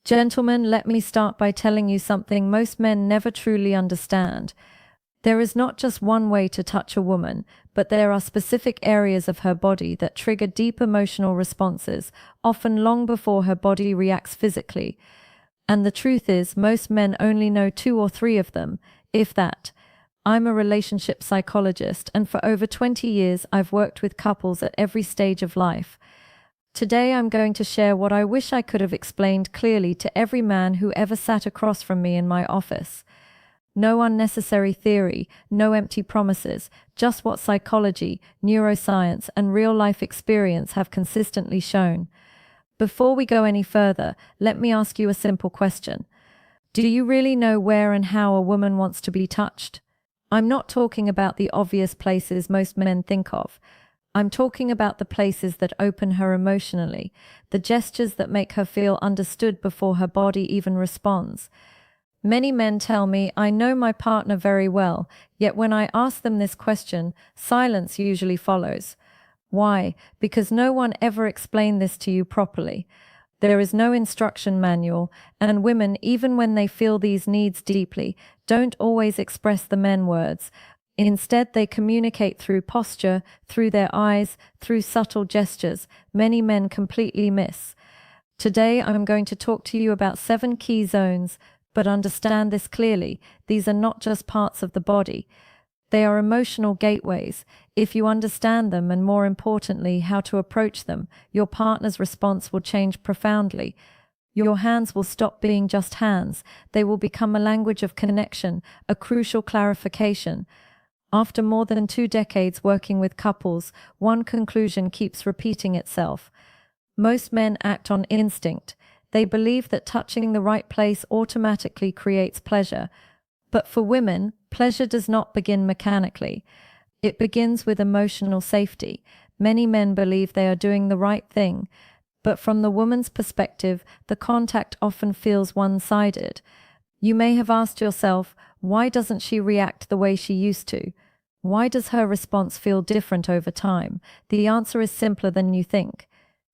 Gentlemen, let me start by telling you something most men never truly understand. There is not just one way to touch a woman, but there are specific areas of her body that trigger deep emotional responses, often long before her body reacts physically. And the truth is, most men only know two or three of them, if that. I'm a relationship psychologist, and for over 20 years I've worked with couples at every stage of life. Today I'm going to share what I wish I could have explained clearly to every man who ever sat across from me in my office. No unnecessary theory, no empty promises, just what psychology, neuroscience, and real-life experience have consistently shown. Before we go any further, let me ask you a simple question. Do you really know where and how a woman wants to be touched? I'm not talking about the obvious places most men think of. I'm talking about the places that open her emotionally, the gestures that make her feel understood before her body even responds. Many men tell me, I know my partner very well, yet when I ask them this question, silence usually follows. Why? Because no one ever explained this to you properly. There is no instruction manual, and women, even when they feel these needs deeply, don't always express them in words. Instead, they communicate through posture, through their eyes, through subtle gestures many men completely miss. Today, I'm going to talk to you about 7 key zones, but understand this clearly, these are not just parts of the body. They are emotional gateways. If you understand them, and more importantly, how to approach them, your partner's response will change profoundly. Your hands will stop being just hands. They will become a language of connection, a crucial clarification. After more than 2 decades working with couples, one conclusion keeps repeating itself. Most men act on instinct. They believe that touching the right place automatically creates pleasure. But for women, pleasure does not begin mechanically. It begins with emotional safety. Many men believe they are doing the right thing, but from the woman's perspective, the contact often feels one-sided. You may have asked yourself, why doesn't she react the way she used to? Why does her response feel different over time? The answer is simpler than you think.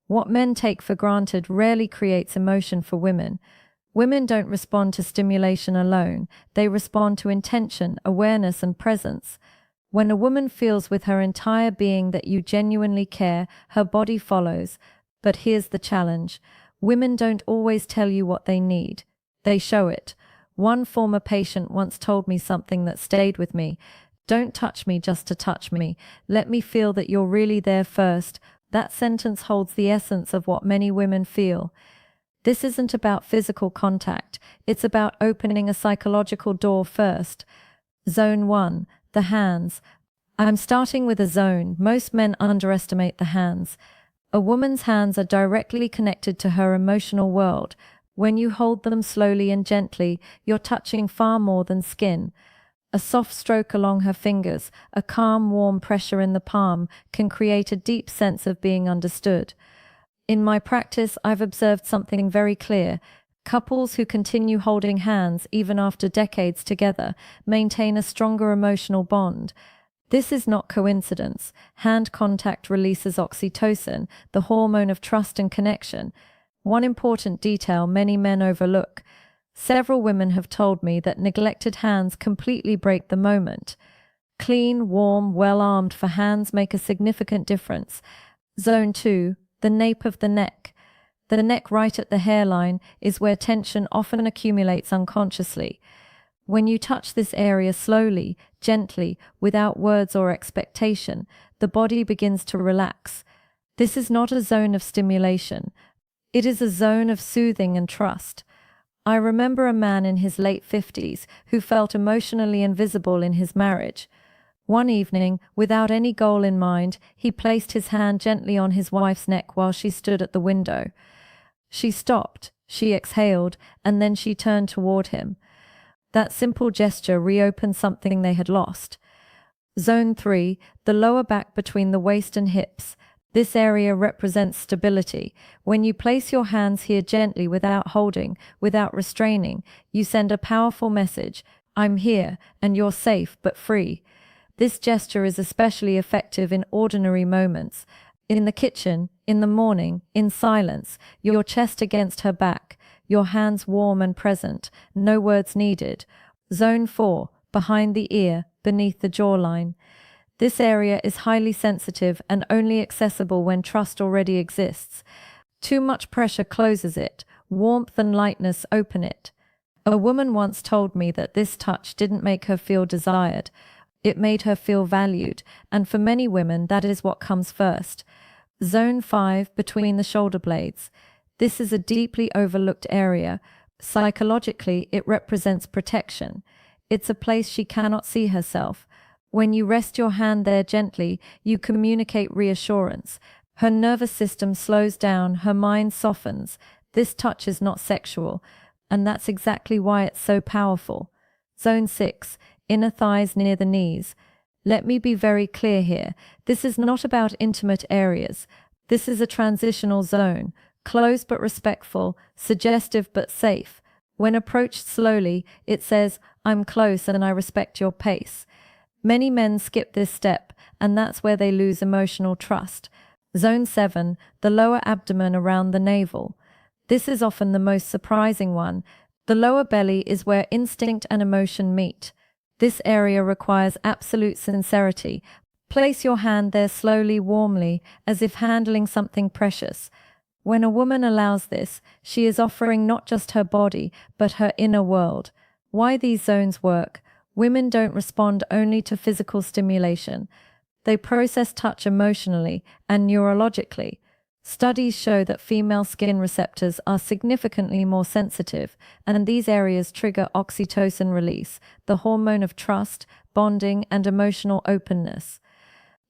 What men take for granted rarely creates emotion for women. Women don't respond to stimulation alone. They respond to intention, awareness, and presence. When a woman feels with her entire being that you genuinely care, her body follows. But here's the challenge. Women don't always tell you what they need. They show it. One former patient once told me something that stayed with me. Don't touch me just to touch me. Let me feel that you're really there first. That sentence holds the essence of what many women feel. This isn't about physical contact. It's about opening a psychological door first. Zone 1, the hands. I'm starting with a zone. Most men underestimate the hands. A woman's hands are directly connected to her emotional world. When you hold them slowly and gently, you're touching far more than skin. A soft stroke along her fingers, a calm, warm pressure in the palm can create a deep sense of being understood. In my practice, I've observed something very clear. Couples who continue holding hands even after decades together maintain a stronger emotional bond. This is not coincidence. Hand contact releases oxytocin, the hormone of trust and connection. One important detail many men overlook. Several women have told me that neglected hands completely break the moment. Clean, warm, well-armed for hands make a significant difference. Zone 2, the nape of the neck. The neck right at the hairline is where tension often accumulates unconsciously. When you touch this area slowly, gently, without words or expectation, the body begins to relax. This is not a zone of stimulation. It is a zone of soothing and trust. I remember a man in his late 50s who felt emotionally invisible in his marriage. One evening, without any goal in mind, he placed his hand gently on his wife's neck while she stood at the window. She stopped, she exhaled, and then she turned toward him. That simple gesture reopened something they had lost. Zone 3, the lower back between the waist and hips. This area represents stability. When you place your hands here gently without holding, without restraining, you send a powerful message. I'm here, and you're safe but free. This gesture is especially effective in ordinary moments. In the kitchen, in the morning, in silence, your chest against her back, your hands warm and present, no words needed. Zone 4, behind the ear, beneath the jawline. This area is highly sensitive and only accessible when trust already exists. Too much pressure closes it, warmth and lightness open it. A woman once told me that this touch didn't make her feel desired. It made her feel valued, and for many women that is what comes first. Zone 5, between the shoulder blades. This is a deeply overlooked area. Psychologically, it represents protection. It's a place she cannot see herself. When you rest your hand there gently, you communicate reassurance. Her nervous system slows down, her mind softens. This touch is not sexual, and that's exactly why it's so powerful. Zone 6, inner thighs near the knees. Let me be very clear here. This is not about intimate areas. This is a transitional zone, close but respectful, suggestive but safe. When approached slowly, it says, "I'm close and I respect your pace." Many men skip this step, and that's where they lose emotional trust. Zone 7, the lower abdomen around the navel. This is often the most surprising one. The lower belly is where instinct and emotion meet. This area requires absolute sincerity. Place your hand there slowly, warmly, as if handling something precious. When a woman allows this, she is offering not just her body, but her inner world. Why these zones work? Women don't respond only to physical stimulation. They process touch emotionally and neurologically. Studies show that female skin receptors are significantly more sensitive, and these areas trigger oxytocin release, the hormone of trust, bonding, and emotional openness.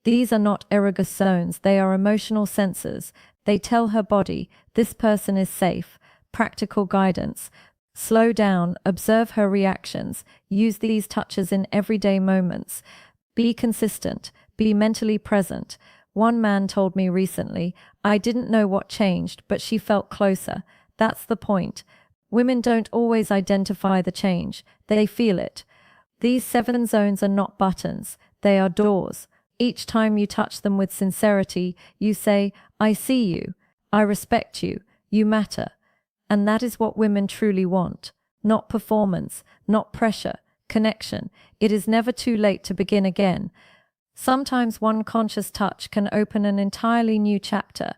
These are not erogenous zones, they are emotional sensors. They tell her body, this person is safe. Practical guidance. Slow down, observe her reactions, use these touches in everyday moments. Be consistent, be mentally present. One man told me recently, "I didn't know what changed, but she felt closer." That's the point. Women don't always identify the change, they feel it. These 7 zones are not buttons, they are doors. Each time you touch them with sincerity, you say, "I see you, I respect you, you matter." And that is what women truly want. Not performance, not pressure, connection. It is never too late to begin again. Sometimes one conscious touch can open an entirely new chapter.